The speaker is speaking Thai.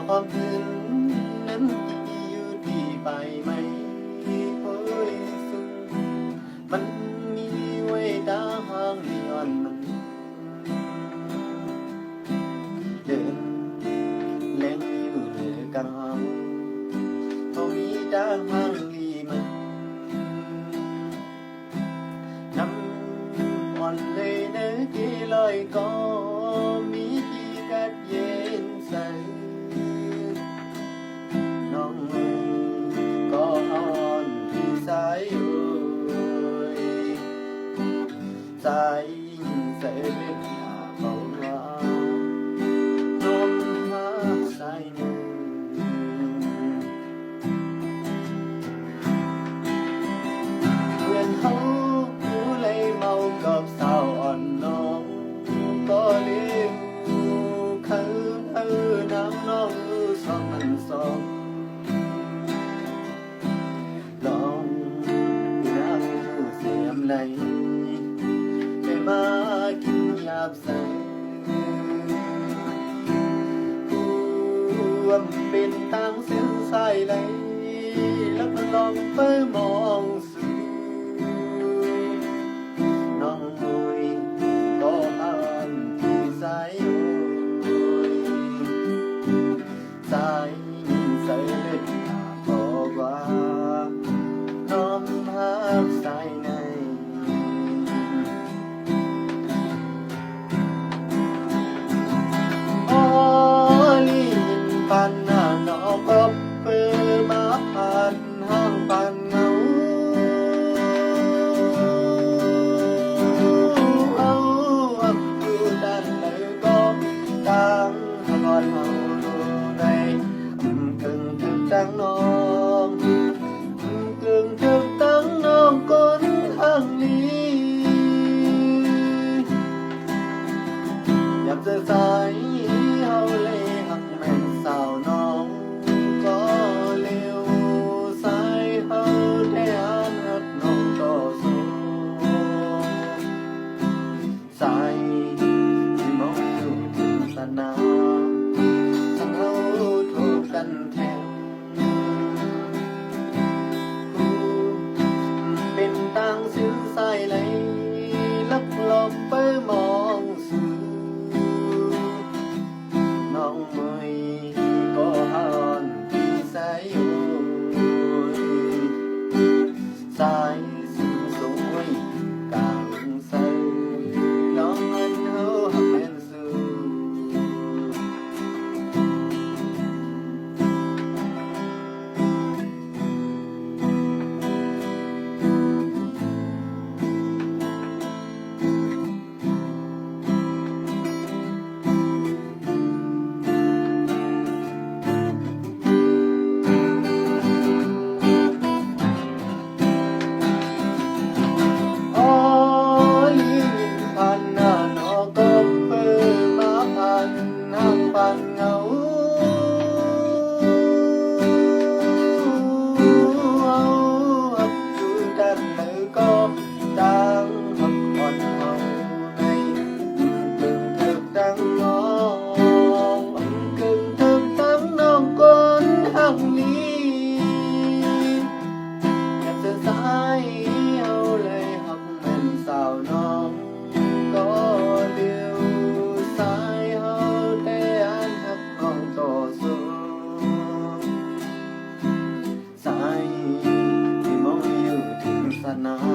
ความคืนนั้นอยู่ที่ไปไหมโอ้ยสุดมันมีไว้ตาห่างย้อนมันเดินแรงอยู่เหลือกังเอาเขามีตาห่างลีมันน้ำอ่อนเลยเนื้อกี่ลอยก็มีที่กัดเย็นใสน้องก็อ่อนที่สายอยู่สายเสด็จเขาว่าน้องมาสายหนึ่งเพื่อนเขาอยู่เลยเมากับสาวอ่อนน้องก็เลี้ยงน้ำน้องสองมันสองลองน้ำเสียมในได้มากินยาบใสความเป็นทางเส้นสายไหลแล้วก็ลองไปมองสู่น้องมวยก็อ่านที่สายสายเลือดบอกว่าน้อมหักสายในอ๋อลินปันหน้าหนอกก็เปิดมาผ่านห้างปันเงาเอาอยู่ด้านไหนก็ต่างก่อนเฮาตั้งน้องกึ่งถึงตั้งน้องก้นทางนี้อยากจะสายเฮาเลยหักแม่นสาวน้องก็เลี้ยวสายเฮาได้อ่านหักน้องต่อสู้สายที่มองอยู่ถึงสนามทั้งเฮาถูกกันแทนตั้งสิ้นสายไหลลักลอบไปมองสู่น้องมวยก็อ่อนที่สายอยู่สายสิ้นสวยกลางใสน้องเงินเฮาหักแม่นสู่ปันเงาอยู่ด้านไหนก็ต่างหักอ่อนเฮาในกึ่งถึกดังน้องกึ่งถึกดังน้องก้นทางนี้อยากจะสายเฮาเลยหักแม่นสาวน้องก็เดียวสายเฮาได้อ่านหักน้องต่อสู้สายที่มองอยู่ถึงสนาม